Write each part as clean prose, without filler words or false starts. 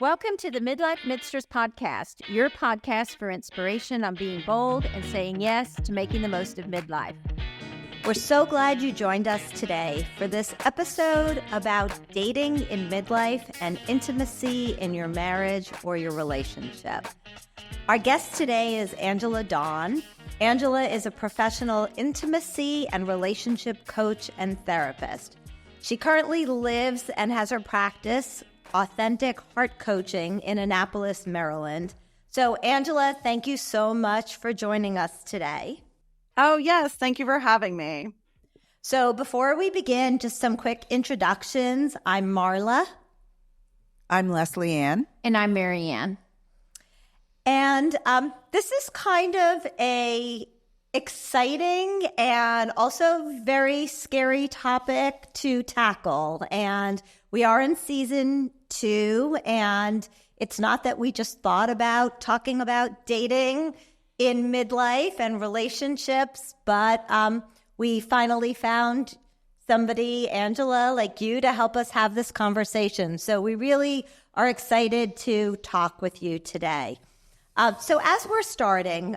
Welcome to the Midlife Midsters Podcast, your podcast for inspiration on being bold and saying yes to making the most of midlife. We're so glad you joined us today for this episode about dating in midlife and intimacy in your marriage or your relationship. Our guest today is Angela Dawn. Angela is a professional intimacy and relationship coach and therapist. She currently lives and has her practice, Authentic Heart Coaching, in Annapolis, Maryland. So, Angela, thank you so much for joining us today. Oh, yes. Thank you for having me. So, before we begin, just some quick introductions. I'm Marla. I'm Leslie Ann. And I'm Mary Ann. And this is kind of a exciting and also very scary topic to tackle. And we are in season 2, and it's not that we just thought about talking about dating in midlife and relationships, but we finally found somebody, Angela, like you, to help us have this conversation. So we really are excited to talk with you today. So as we're starting,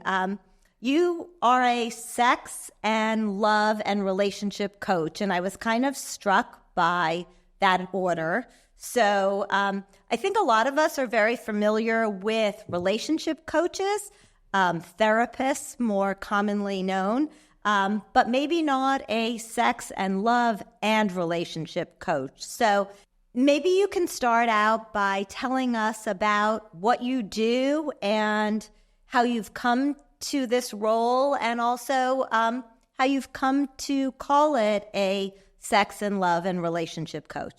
you are a sex and love and relationship coach, and I was kind of struck by that order. So I think a lot of us are very familiar with relationship coaches, therapists more commonly known, but maybe not a sex and love and relationship coach. So maybe you can start out by telling us about what you do and how you've come to this role, and also how you've come to call it a sex and love and relationship coach.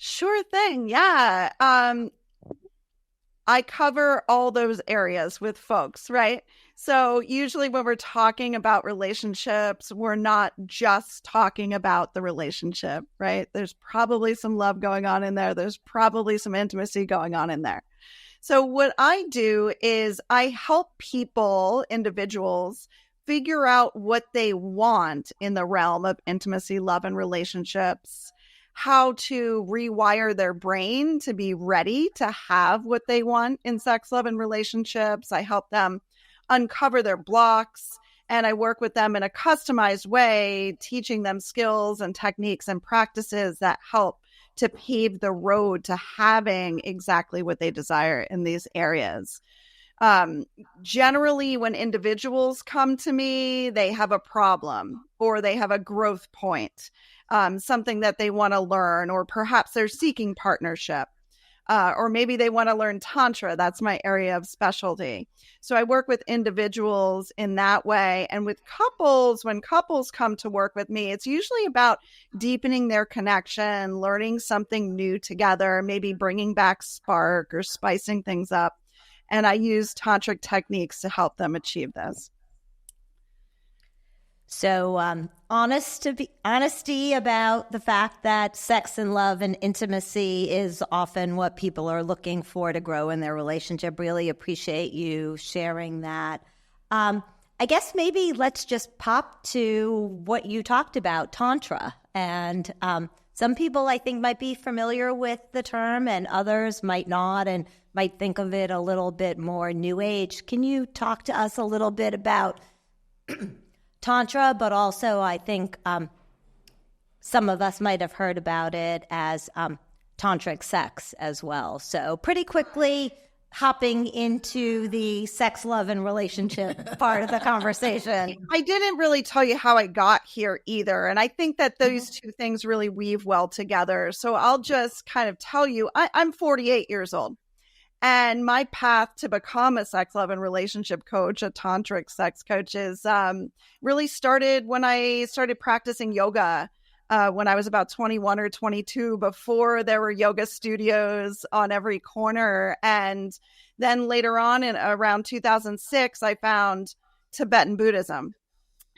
Sure thing. Yeah. I cover all those areas with folks, right? So usually when we're talking about relationships, we're not just talking about the relationship, right? There's probably some love going on in there. There's probably some intimacy going on in there. So what I do is I help people, individuals, figure out what they want in the realm of intimacy, love, and relationships, how to rewire their brain to be ready to have what they want in sex, love, and relationships. I help them uncover their blocks, and I work with them in a customized way, teaching them skills and techniques and practices that help to pave the road to having exactly what they desire in these areas. Generally, when individuals come to me, they have a problem or they have a growth point, something that they want to learn, or perhaps they're seeking partnership. Or maybe they want to learn Tantra. That's my area of specialty. So I work with individuals in that way. And with couples, when couples come to work with me, it's usually about deepening their connection, learning something new together, maybe bringing back spark or spicing things up. And I use tantric techniques to help them achieve this. So honesty about the fact that sex and love and intimacy is often what people are looking for to grow in their relationship. Really appreciate you sharing that. I guess maybe let's just pop to what you talked about, Tantra. And some people, I think, might be familiar with the term and others might not, and might think of it a little bit more new age. Can you talk to us a little bit about Tantra, but also I think some of us might have heard about it as tantric sex as well. So pretty quickly hopping into the sex, love, and relationship part of the conversation. I didn't really tell you how I got here either. And I think that those two things really weave well together. So I'll just kind of tell you, I'm 48 years old. And my path to become a sex, love, and relationship coach, a tantric sex coach, is really started when I started practicing yoga when I was about 21 or 22, before there were yoga studios on every corner. And then later on, in around 2006, I found Tibetan Buddhism.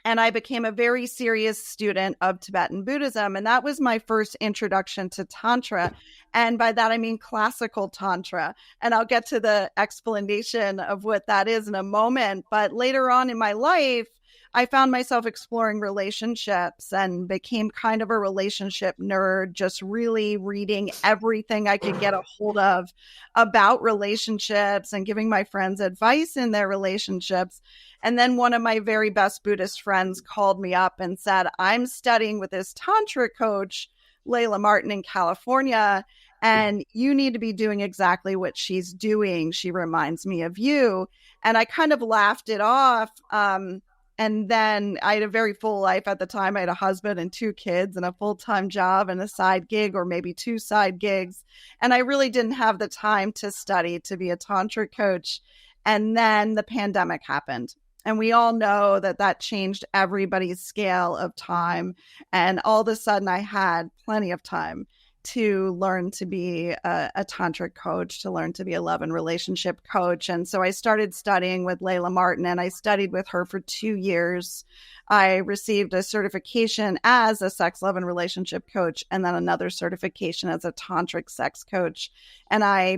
And I became a very serious student of Tibetan Buddhism. And that was my first introduction to Tantra. And by that, I mean classical Tantra. And I'll get to the explanation of what that is in a moment. But later on in my life, I found myself exploring relationships and became kind of a relationship nerd, just really reading everything I could get a hold of about relationships and giving my friends advice in their relationships. And then one of my very best Buddhist friends called me up and said, I'm studying with this Tantra coach, Layla Martin, in California, and you need to be doing exactly what she's doing. She reminds me of you. And I kind of laughed it off. And then I had a very full life at the time. I had a husband and 2 kids and a full-time job and a side gig, or maybe 2 side gigs. And I really didn't have the time to study to be a Tantra coach. And then the pandemic happened. And we all know that that changed everybody's scale of time. And all of a sudden, I had plenty of time to learn to be a tantric coach, to learn to be a love and relationship coach. And so I started studying with Layla Martin, and I studied with her for 2 years. I received a certification as a sex, love, and relationship coach, and then another certification as a tantric sex coach. And I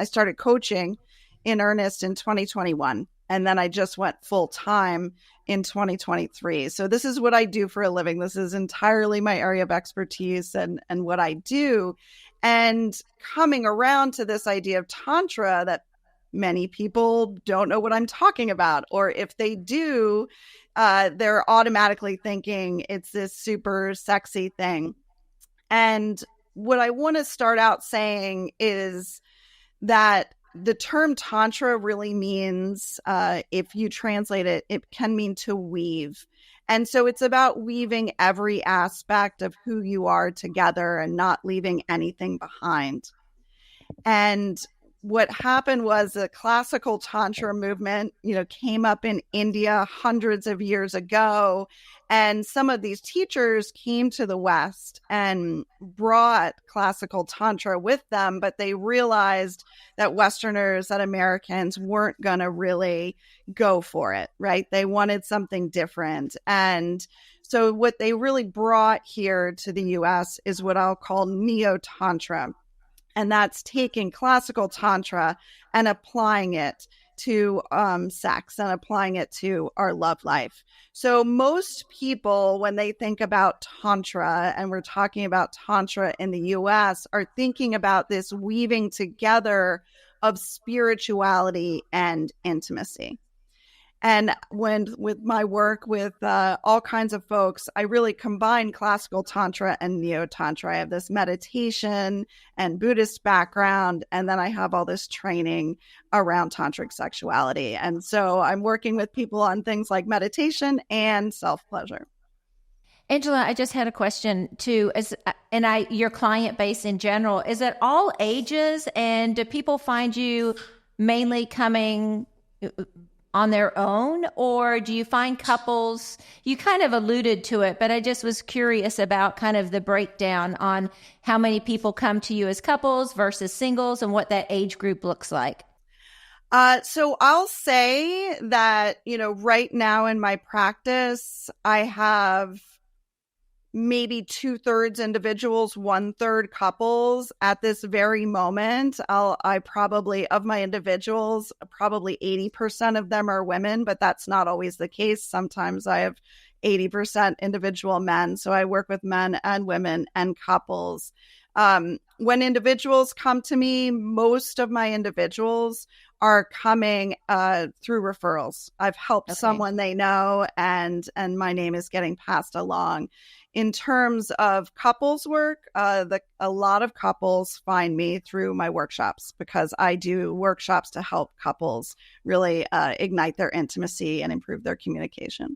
started coaching in earnest in 2021. And then I just went full time in 2023. So this is what I do for a living. This is entirely my area of expertise and what I do. And coming around to this idea of Tantra, that many people don't know what I'm talking about. Or if they do, they're automatically thinking it's this super sexy thing. And what I want to start out saying is that the term Tantra really means, if you translate it, it can mean to weave. And so it's about weaving every aspect of who you are together and not leaving anything behind. And what happened was the classical Tantra movement, came up in India hundreds of years ago. And some of these teachers came to the West and brought classical Tantra with them, but they realized that Westerners, that Americans weren't going to really go for it, right? They wanted something different. And so what they really brought here to the US is what I'll call neo-Tantra. And that's taking classical Tantra and applying it to sex and applying it to our love life. So most people, when they think about Tantra, and we're talking about Tantra in the US, are thinking about this weaving together of spirituality and intimacy. And with my work with all kinds of folks, I really combine classical Tantra and neo-Tantra. I have this meditation and Buddhist background, and then I have all this training around tantric sexuality. And so I'm working with people on things like meditation and self-pleasure. Angela, I just had a question too. Your client base in general, is it all ages? And do people find you mainly coming on their own, or do you find couples? You kind of alluded to it, but I just was curious about kind of the breakdown on how many people come to you as couples versus singles and what that age group looks like. So I'll say that, right now in my practice, I have maybe 2/3 individuals, 1/3 couples at this very moment. I probably, of my individuals, probably 80% of them are women, but that's not always the case. Sometimes I have 80% individual men. So I work with men and women and couples. When individuals come to me, most of my individuals are coming through referrals. I've helped someone they know, and my name is getting passed along. In terms of couples work, a lot of couples find me through my workshops, because I do workshops to help couples really ignite their intimacy and improve their communication.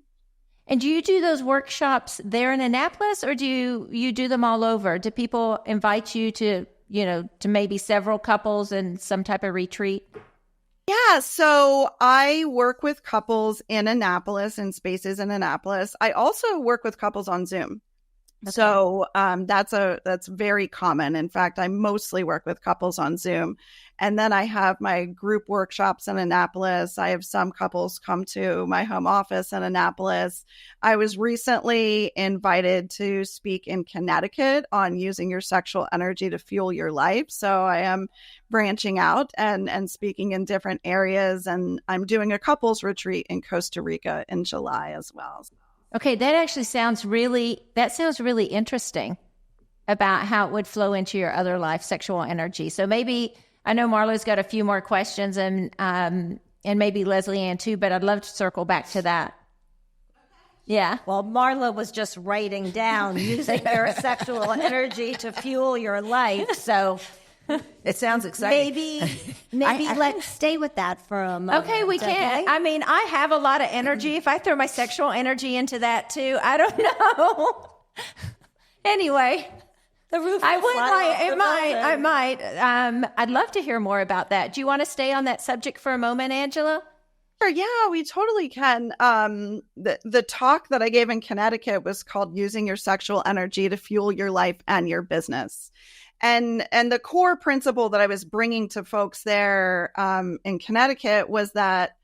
And do you do those workshops there in Annapolis, or do you do them all over? Do people invite you to maybe several couples in some type of retreat? Yeah, so I work with couples in Annapolis, in spaces in Annapolis. I also work with couples on Zoom. So that's very common. In fact, I mostly work with couples on Zoom. And then I have my group workshops in Annapolis. I have some couples come to my home office in Annapolis. I was recently invited to speak in Connecticut on using your sexual energy to fuel your life. So I am branching out and speaking in different areas. And I'm doing a couples retreat in Costa Rica in July as well. Okay, that actually sounds really interesting about how it would flow into your other life, sexual energy. So maybe, I know Marla's got a few more questions and maybe Leslie Ann too, but I'd love to circle back to that. Yeah. Well, Marla was just writing down using your sexual energy to fuel your life. So It sounds exciting. Maybe let's stay with that for a moment. Okay, we can. I mean, I have a lot of energy. If I throw my sexual energy into that too, I don't know. Anyway, The roof. I would like. I might. I'd love to hear more about that. Do you want to stay on that subject for a moment, Angela? Sure, yeah, we totally can. The talk that I gave in Connecticut was called "Using Your Sexual Energy to Fuel Your Life and Your Business." And the core principle that I was bringing to folks there in Connecticut was that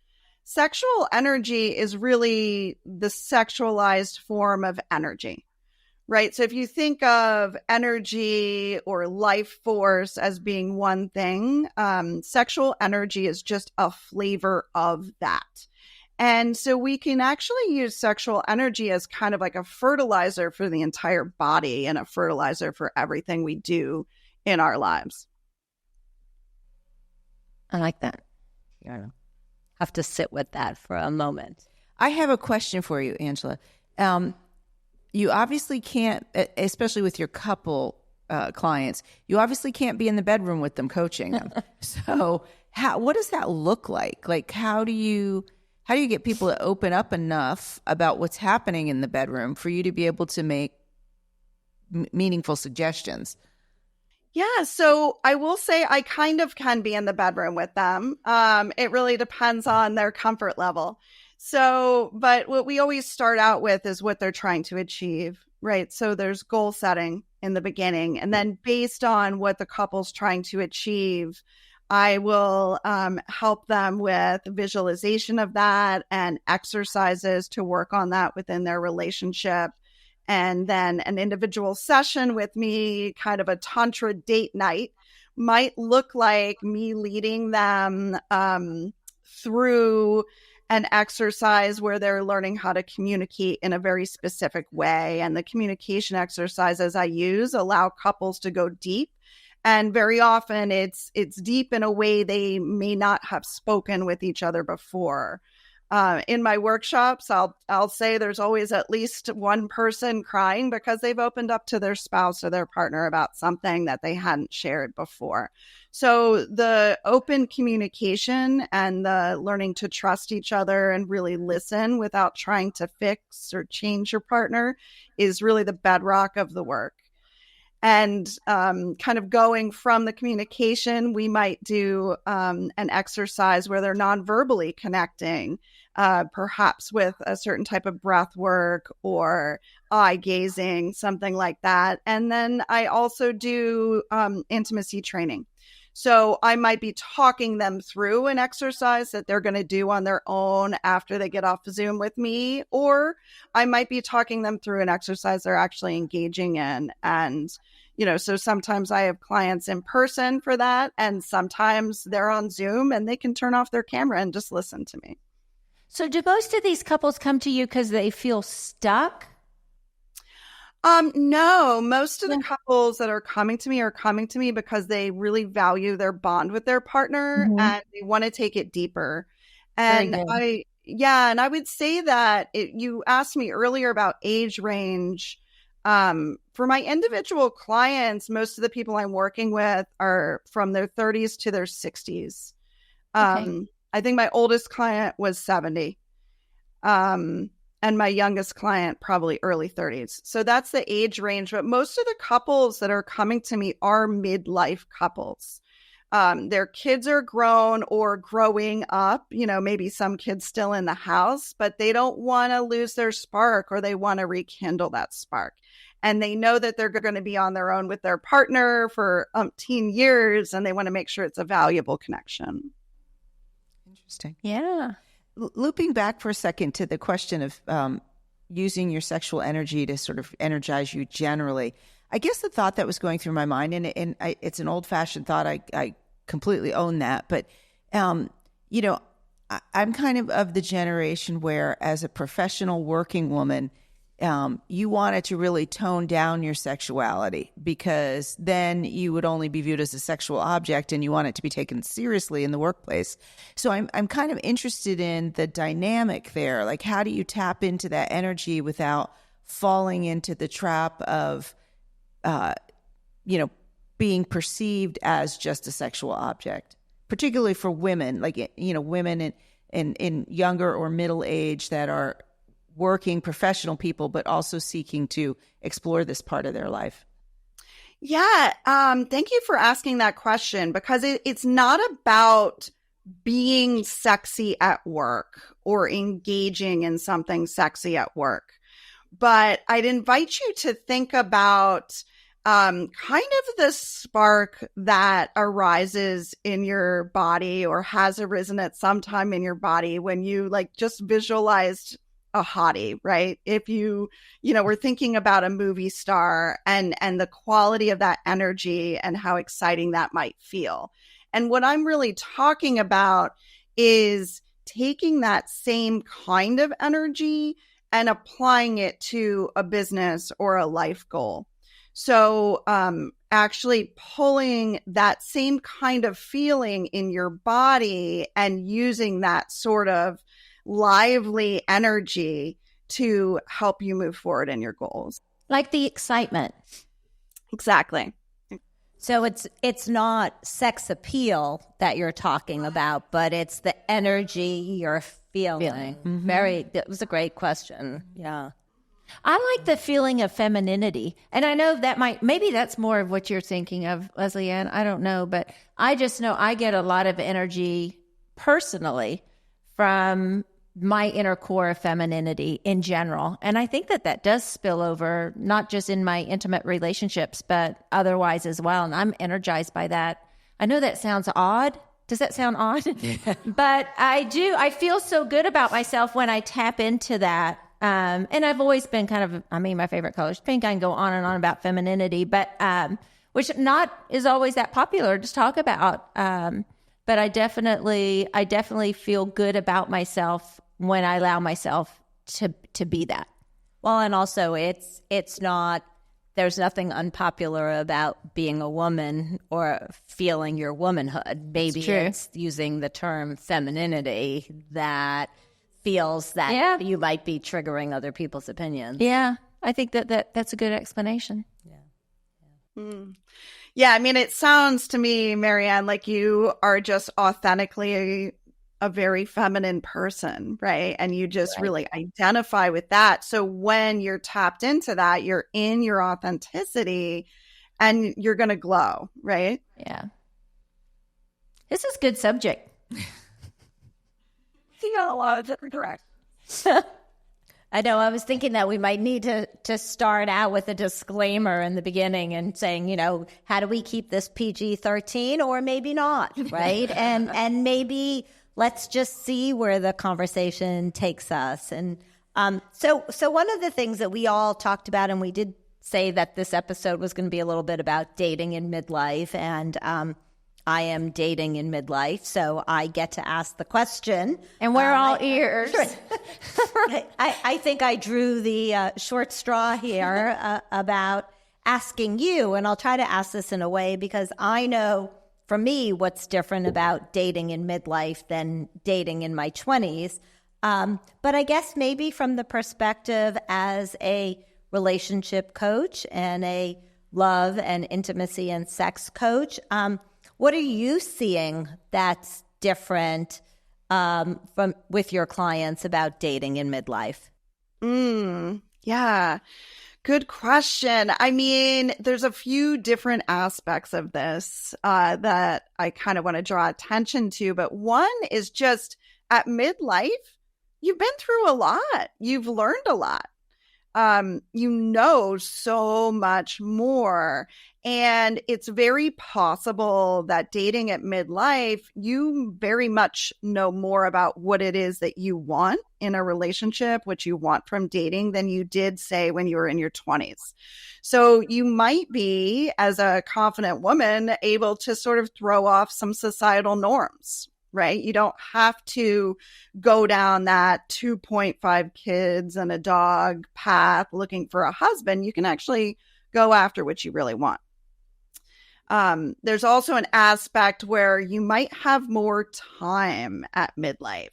sexual energy is really the sexualized form of energy, right? So if you think of energy or life force as being one thing, sexual energy is just a flavor of that. And so we can actually use sexual energy as kind of like a fertilizer for the entire body and a fertilizer for everything we do in our lives. I like that. You have to sit with that for a moment. I have a question for you, Angela. You obviously can't, especially with your couple clients, you obviously can't be in the bedroom with them coaching them. So what does that look like? Like, how do you get people to open up enough about what's happening in the bedroom for you to be able to make meaningful suggestions? Yeah, so I will say I kind of can be in the bedroom with them. It really depends on their comfort level. So, but what we always start out with is what they're trying to achieve, right? So there's goal setting in the beginning. And then based on what the couple's trying to achieve, I will help them with visualization of that and exercises to work on that within their relationship. And then an individual session with me, kind of a Tantra date night, might look like me leading them through an exercise where they're learning how to communicate in a very specific way. And the communication exercises I use allow couples to go deep. And very often it's deep in a way they may not have spoken with each other before. In my workshops, I'll say there's always at least one person crying because they've opened up to their spouse or their partner about something that they hadn't shared before. So the open communication and the learning to trust each other and really listen without trying to fix or change your partner is really the bedrock of the work. And kind of going from the communication, we might do an exercise where they're non-verbally connecting, perhaps with a certain type of breath work or eye gazing, something like that. And then I also do intimacy training. So I might be talking them through an exercise that they're going to do on their own after they get off Zoom with me, or I might be talking them through an exercise they're actually engaging in. And, so sometimes I have clients in person for that, and sometimes they're on Zoom and they can turn off their camera and just listen to me. So do most of these couples come to you because they feel stuck? No, most of the couples that are coming to me because they really value their bond with their partner and they want to take it deeper. And I would say that you asked me earlier about age range. For my individual clients, most of the people I'm working with are from their 30s to their 60s. I think my oldest client was 70. And my youngest client, probably early 30s. So that's the age range. But most of the couples that are coming to me are midlife couples. their kids are grown or growing up, maybe some kids still in the house, but they don't want to lose their spark, or they want to rekindle that spark. And they know that they're going to be on their own with their partner for umpteen years, and they want to make sure it's a valuable connection. Interesting. Yeah. Looping back for a second to the question of using your sexual energy to sort of energize you generally, I guess the thought that was going through my mind, and it's an old-fashioned thought, I completely own that, but, I'm kind of the generation where, as a professional working woman, you wanted to really tone down your sexuality, because then you would only be viewed as a sexual object, and you want it to be taken seriously in the workplace. So I'm kind of interested in the dynamic there. Like, how do you tap into that energy without falling into the trap of, being perceived as just a sexual object, particularly for women, like, women in younger or middle age that are working professional people, but also seeking to explore this part of their life? Yeah. Thank you for asking that question, because it's not about being sexy at work or engaging in something sexy at work. But I'd invite you to think about kind of the spark that arises in your body, or has arisen at some time in your body, when you just visualized a hottie, right? If you were thinking about a movie star, and the quality of that energy and how exciting that might feel. And what I'm really talking about is taking that same kind of energy and applying it to a business or a life goal. So actually pulling that same kind of feeling in your body and using that sort of lively energy to help you move forward in your goals. Like the excitement. Exactly. So it's not sex appeal that you're talking about, but it's the energy you're feeling. Mm-hmm. That was a great question. Yeah. I like the feeling of femininity. And I know that maybe that's more of what you're thinking of, Leslie Ann. I don't know, but I just know I get a lot of energy personally from my inner core of femininity in general. And I think that does spill over, not just in my intimate relationships, but otherwise as well. And I'm energized by that. I know that sounds odd. Does that sound odd? But I feel so good about myself when I tap into that. And I've always been my favorite color is pink. I can go on and on about femininity, but which not is always that popular to talk about. But I definitely feel good about myself when I allow myself to be that. Well, and also it's not, there's nothing unpopular about being a woman or feeling your womanhood. Maybe it's using the term femininity that feels that you might be triggering other people's opinions. Yeah, I think that's a good explanation. Yeah. Mm. Yeah, I mean, it sounds to me, Marianne, like you are just authentically a very feminine person, right? And you just really identify with that. So when you're tapped into that, you're in your authenticity and you're going to glow, right? Yeah. This is a good subject. You got a lot of different directions. I know. I was thinking that we might need to start out with a disclaimer in the beginning and saying, how do we keep this PG-13 or maybe not, right? and maybe let's just see where the conversation takes us. And so one of the things that we all talked about, and we did say that this episode was going to be a little bit about dating in midlife, and I am dating in midlife, so I get to ask the question. And we're all ears. I think I drew the short straw here about asking you, and I'll try to ask this in a way because I know for me what's different about dating in midlife than dating in my 20s. But I guess maybe from the perspective as a relationship coach and a love and intimacy and sex coach, what are you seeing that's different with your clients about dating in midlife? Yeah. Good question. I mean, there's a few different aspects of this that I kind of want to draw attention to. But one is just at midlife, you've been through a lot. You've learned a lot. You know so much more. And it's very possible that dating at midlife, you very much know more about what it is that you want in a relationship, what you want from dating, than you did, say, when you were in your 20s. So you might be, as a confident woman, able to sort of throw off some societal norms, right? You don't have to go down that 2.5 kids and a dog path looking for a husband. You can actually go after what you really want. There's also an aspect where you might have more time at midlife.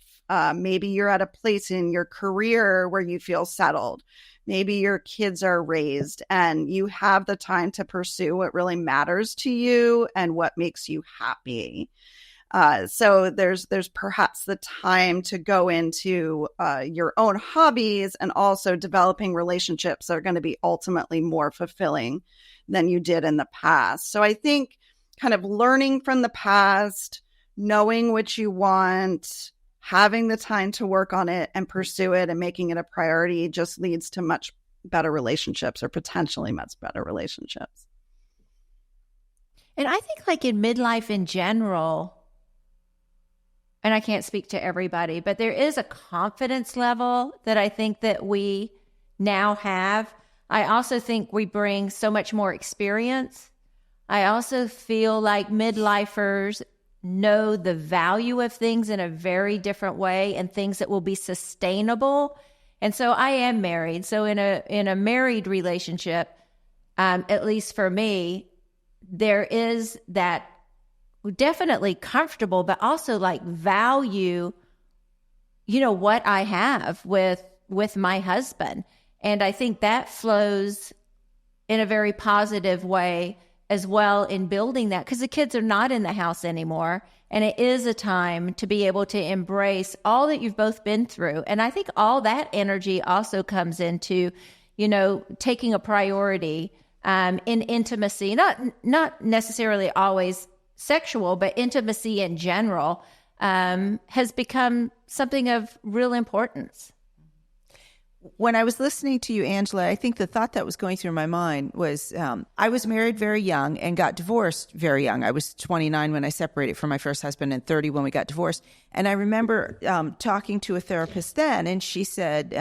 Maybe you're at a place in your career where you feel settled. Maybe your kids are raised and you have the time to pursue what really matters to you and what makes you happy. So there's perhaps the time to go into your own hobbies and also developing relationships that are going to be ultimately more fulfilling than you did in the past. So I think kind of learning from the past, knowing what you want, having the time to work on it and pursue it and making it a priority just leads to much better relationships, or potentially much better relationships. And I think like in midlife in general, and I can't speak to everybody, but there is a confidence level that I think that we now have. I also think we bring so much more experience. I also feel like midlifers know the value of things in a very different way and things that will be sustainable. And so I am married. So in a married relationship, at least for me, there is that definitely comfortable, but also like value, what I have with my husband. And I think that flows in a very positive way as well in building that, because the kids are not in the house anymore. And it is a time to be able to embrace all that you've both been through. And I think all that energy also comes into, taking a priority in intimacy, not necessarily always sexual, but intimacy in general has become something of real importance. When I was listening to you, Angela, I think the thought that was going through my mind was I was married very young and got divorced very young. I was 29 when I separated from my first husband and 30 when we got divorced. And I remember talking to a therapist then, and she said,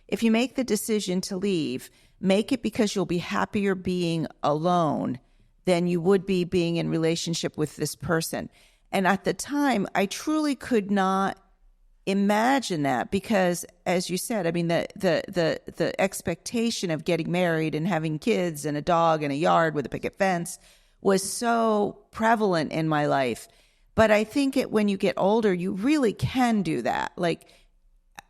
if you make the decision to leave, make it because you'll be happier being alone than you would be being in relationship with this person. And at the time, I truly could not imagine that, because as you said, I mean, the expectation of getting married and having kids and a dog and a yard with a picket fence was so prevalent in my life. But I think when you get older, you really can do that. Like,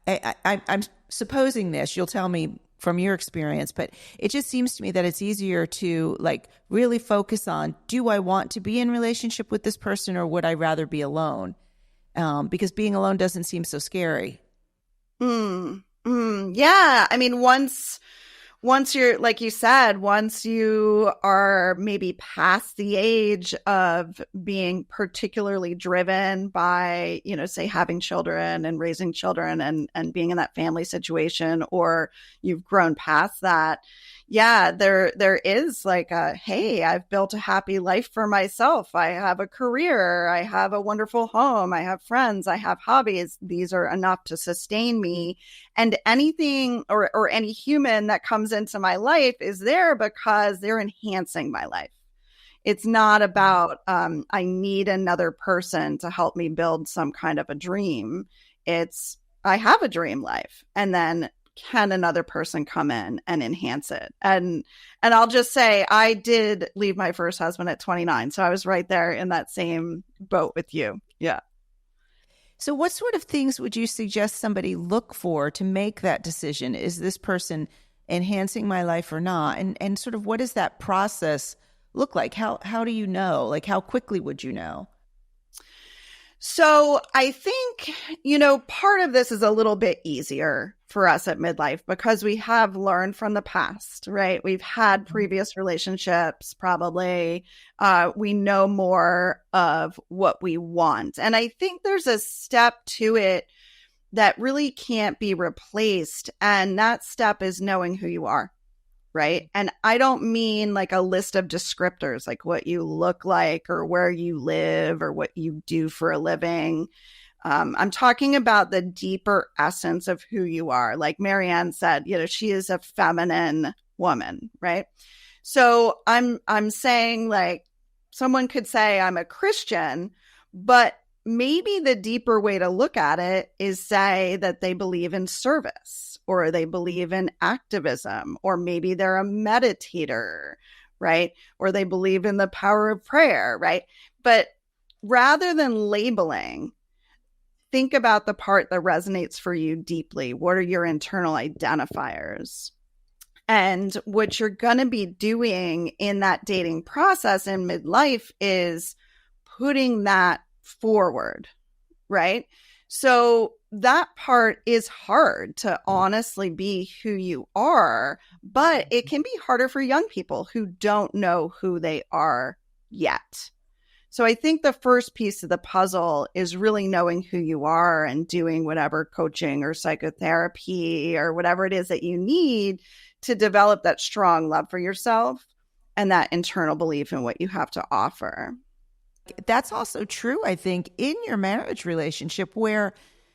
I'm supposing this, you'll tell me from your experience, but it just seems to me that it's easier to like really focus on, do I want to be in relationship with this person, or would I rather be alone? Because being alone doesn't seem so scary. Yeah. I mean, once you're, like you said, once you are maybe past the age of being particularly driven by, say, having children and raising children and being in that family situation, or you've grown past that, yeah, there is like hey, I've built a happy life for myself. I have a career. I have a wonderful home. I have friends. I have hobbies. These are enough to sustain me. And anything or any human that comes into my life is there because they're enhancing my life. It's not about I need another person to help me build some kind of a dream. It's I have a dream life, and then can another person come in and enhance it? And I'll just say, I did leave my first husband at 29. So I was right there in that same boat with you. Yeah. So what sort of things would you suggest somebody look for to make that decision? Is this person enhancing my life or not? And sort of what does that process look like? How do you know? Like, how quickly would you know? So I think, part of this is a little bit easier for us at midlife because we have learned from the past, right? We've had previous relationships, probably. We know more of what we want. And I think there's a step to it that really can't be replaced. And that step is knowing who you are. Right. And I don't mean like a list of descriptors, like what you look like or where you live or what you do for a living. I'm talking about the deeper essence of who you are. Like Marianne said, she is a feminine woman. Right. So I'm saying, like, someone could say I'm a Christian, but maybe the deeper way to look at it is say that they believe in service, or they believe in activism, or maybe they're a meditator, right? Or they believe in the power of prayer, right? But rather than labeling, think about the part that resonates for you deeply. What are your internal identifiers? And what you're going to be doing in that dating process in midlife is putting that forward, right? So that part is hard to honestly be who you are, but it can be harder for young people who don't know who they are yet. So I think the first piece of the puzzle is really knowing who you are and doing whatever coaching or psychotherapy or whatever it is that you need to develop that strong love for yourself and that internal belief in what you have to offer. That's also true, I think, in your marriage relationship, where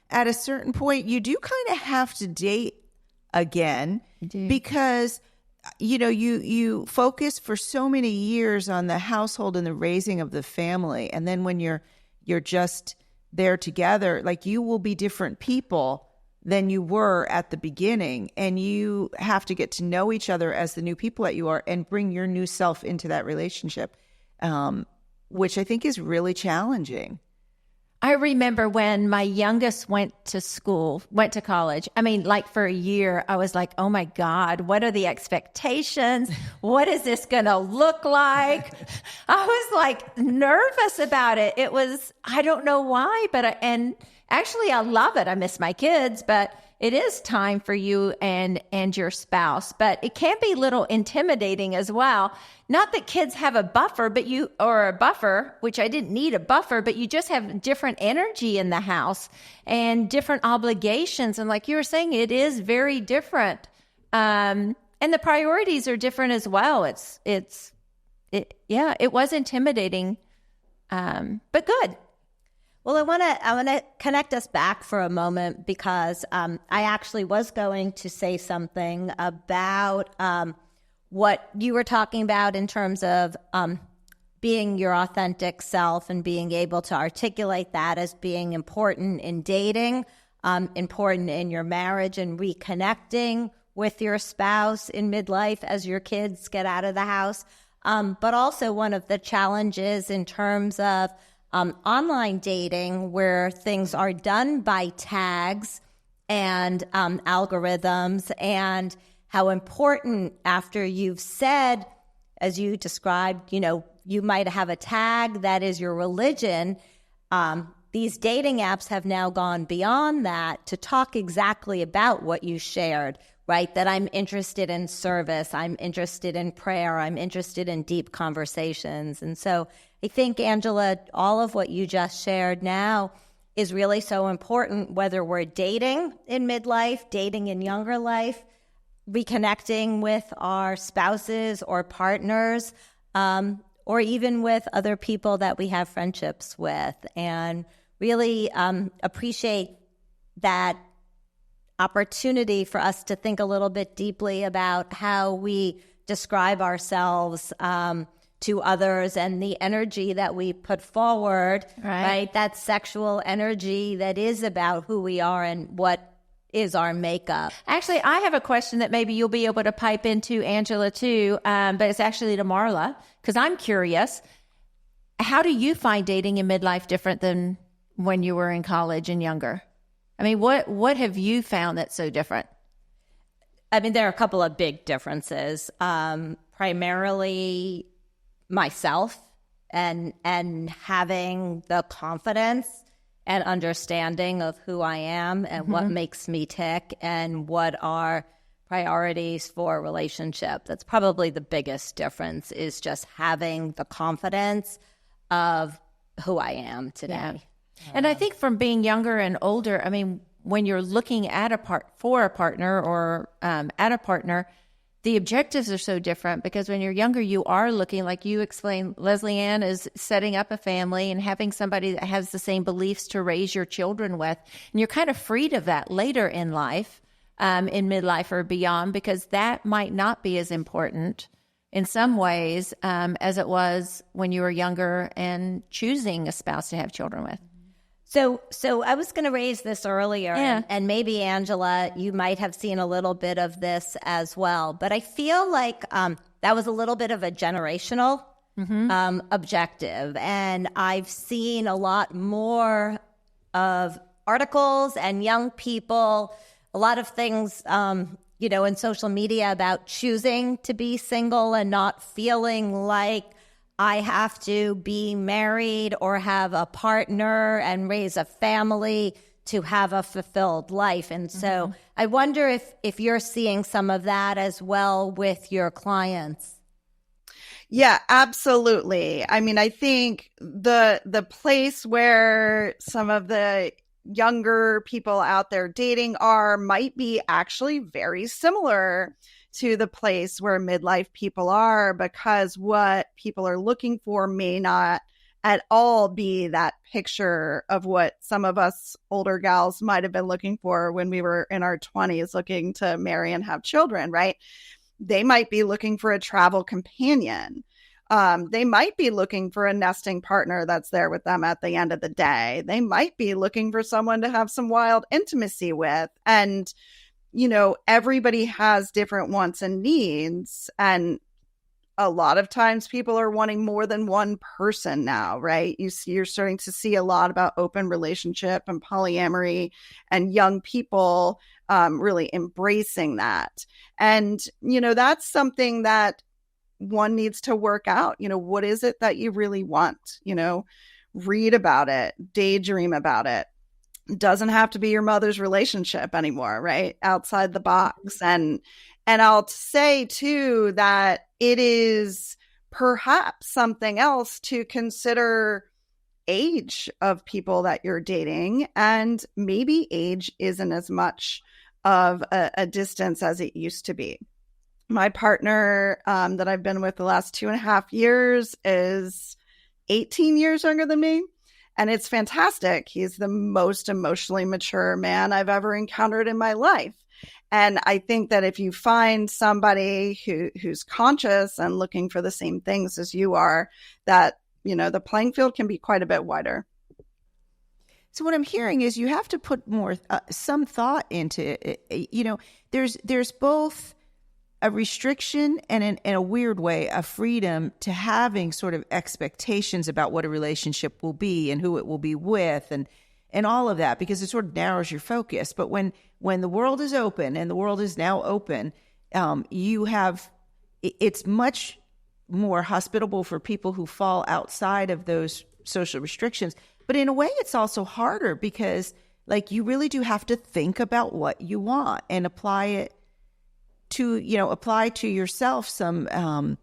at a certain point you do kind of have to date again because you focus for so many years on the household and the raising of the family, and then when you're just there together, like, you will be different people than you were at the beginning, and you have to get to know each other as the new people that you are and bring your new self into that relationship, which I think is really challenging. I remember when my youngest went to college. I mean, like, for a year, I was like, oh my God, what are the expectations? What is this going to look like? I was like nervous about it. It was, I don't know why, and actually I love it. I miss my kids, but it is time for you and your spouse, but it can be a little intimidating as well. Not that kids have a buffer, which I didn't need a buffer, but you just have different energy in the house and different obligations. And like you were saying, it is very different. And the priorities are different as well. It was intimidating, but good. Well, I want to connect us back for a moment because I actually was going to say something about what you were talking about in terms of being your authentic self and being able to articulate that as being important in dating, important in your marriage and reconnecting with your spouse in midlife as your kids get out of the house. But also one of the challenges in terms of online dating, where things are done by tags and algorithms, and how important, after you've said, as you described, you might have a tag that is your religion. These dating apps have now gone beyond that to talk exactly about what you shared, right? That I'm interested in service, I'm interested in prayer, I'm interested in deep conversations. And so I think, Angela, all of what you just shared now is really so important, whether we're dating in midlife, dating in younger life, reconnecting with our spouses or partners, or even with other people that we have friendships with, and really appreciate that opportunity for us to think a little bit deeply about how we describe ourselves to others and the energy that we put forward, right? That sexual energy that is about who we are and what is our makeup. Actually, I have a question that maybe you'll be able to pipe into, Angela, too, but it's actually to Marla, because I'm curious. How do you find dating in midlife different than when you were in college and younger? I mean, what have you found that's so different? I mean, there are a couple of big differences. Primarily myself and having the confidence and understanding of who I am and what makes me tick and what are priorities for a relationship. That's probably the biggest difference, is just having the confidence of who I am today. Yeah. And I think from being younger and older, I mean, when you're looking at for a partner or at a partner, the objectives are so different, because when you're younger, you are looking, like you explained, Leslie Ann, is setting up a family and having somebody that has the same beliefs to raise your children with. And you're kind of freed of that later in life, in midlife or beyond, because that might not be as important in some ways as it was when you were younger and choosing a spouse to have children with. So I was going to raise this earlier, Yeah. and maybe, Angela, you might have seen a little bit of this as well. But I feel like that was a little bit of a generational objective. And I've seen a lot more of articles and young people, a lot of things, in social media about choosing to be single and not feeling like I have to be married or have a partner and raise a family to have a fulfilled life. And so I wonder if you're seeing some of that as well with your clients. Yeah, absolutely. I mean, I think the place where some of the younger people out there dating might be actually very similar to the place where midlife people are, because what people are looking for may not at all be that picture of what some of us older gals might have been looking for when we were in our 20s looking to marry and have children, right? They might be looking for a travel companion. They might be looking for a nesting partner that's there with them at the end of the day. They might be looking for someone to have some wild intimacy with. And everybody has different wants and needs. And a lot of times people are wanting more than one person now, right? You're starting to see a lot about open relationship and polyamory, and young people really embracing that. And, that's something that one needs to work out. What is it that you really want? Read about it, daydream about it. Doesn't have to be your mother's relationship anymore, right? Outside the box. And I'll say too that it is perhaps something else to consider age of people that you're dating, and maybe age isn't as much of a distance as it used to be. My partner that I've been with the last 2.5 years is 18 years younger than me. And it's fantastic. He's the most emotionally mature man I've ever encountered in my life. And I think that if you find somebody who's conscious and looking for the same things as you are, that, the playing field can be quite a bit wider. So what I'm hearing is you have to put more, some thought into it. There's both a restriction and in a weird way, a freedom to having sort of expectations about what a relationship will be and who it will be with and all of that, because it sort of narrows your focus. But when the world is open, and the world is now open, it's much more hospitable for people who fall outside of those social restrictions. But in a way, it's also harder because you really do have to think about what you want and apply to yourself some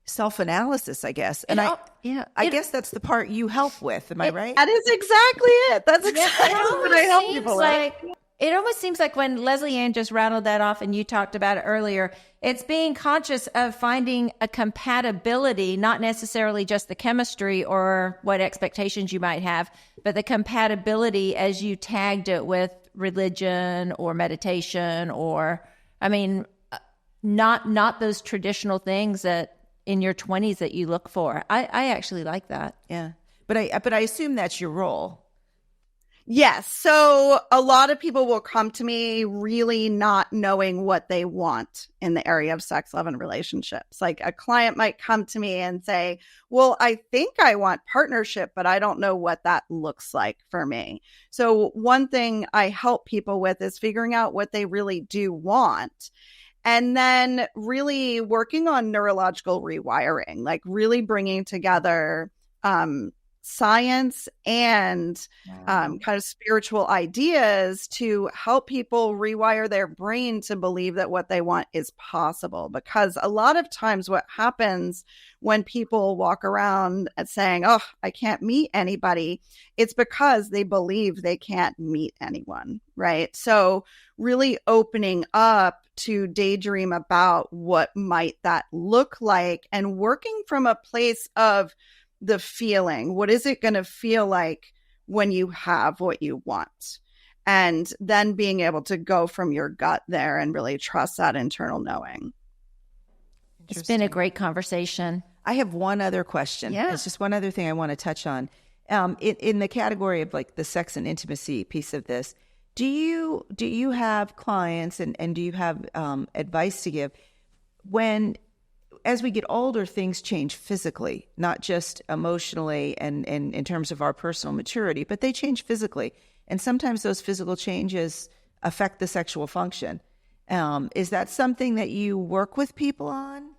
self-analysis, I guess. And I guess that's the part you help with. Am I right? That is exactly it. That's exactly what I help people with. It almost seems like when Leslie Ann just rattled that off and you talked about it earlier, it's being conscious of finding a compatibility, not necessarily just the chemistry or what expectations you might have, but the compatibility as you tagged it with religion or meditation or, not those traditional things that in your 20s that you look for. I actually like that. Yeah. But I assume that's your role. Yes. So a lot of people will come to me really not knowing what they want in the area of sex, love, and relationships. Like a client might come to me and say, well, I think I want partnership, but I don't know what that looks like for me. So one thing I help people with is figuring out what they really do want. And then really working on neurological rewiring, like really bringing together science and kind of spiritual ideas to help people rewire their brain to believe that what they want is possible. Because a lot of times what happens when people walk around and saying, oh, I can't meet anybody, it's because they believe they can't meet anyone, right? So really opening up to daydream about what might that look like and working from a place of the feeling. What is it going to feel like when you have what you want? And then being able to go from your gut there and really trust that internal knowing. It's been a great conversation. I have one other question. Yeah. It's just one other thing I want to touch on. In the category of like the sex and intimacy piece of this, do you have clients and do you have advice to give when, as we get older, things change physically, not just emotionally and in terms of our personal maturity, but they change physically. And sometimes those physical changes affect the sexual function. Is that something that you work with people on?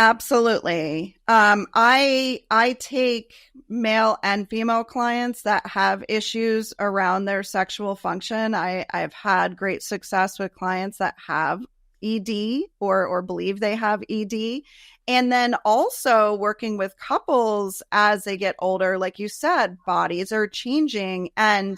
Absolutely. I take male and female clients that have issues around their sexual function. I've had great success with clients that have ED or believe they have ED. And then also working with couples as they get older, like you said, bodies are changing and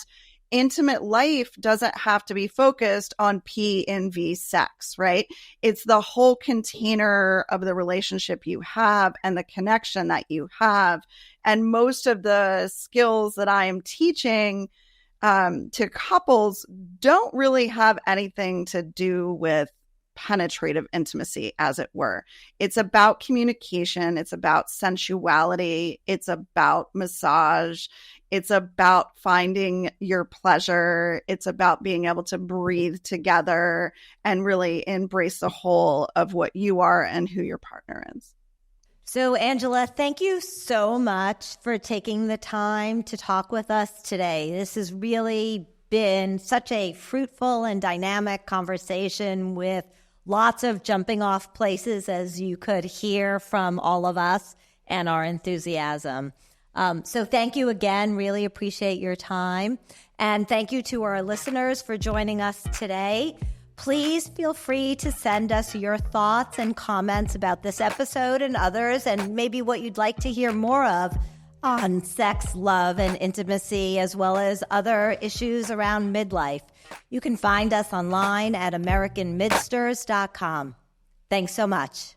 intimate life doesn't have to be focused on P and V sex, right? It's the whole container of the relationship you have and the connection that you have. And most of the skills that I am teaching to couples don't really have anything to do with penetrative intimacy, as it were. It's about communication. It's about sensuality. It's about massage. It's about finding your pleasure. It's about being able to breathe together and really embrace the whole of what you are and who your partner is. So, Angela, thank you so much for taking the time to talk with us today. This has really been such a fruitful and dynamic conversation with lots of jumping off places, as you could hear from all of us and our enthusiasm. So thank you again. Really appreciate your time. And thank you to our listeners for joining us today. Please feel free to send us your thoughts and comments about this episode and others, and maybe what you'd like to hear more of on sex, love, and intimacy, as well as other issues around midlife. You can find us online at AmericanMidsters.com. Thanks so much.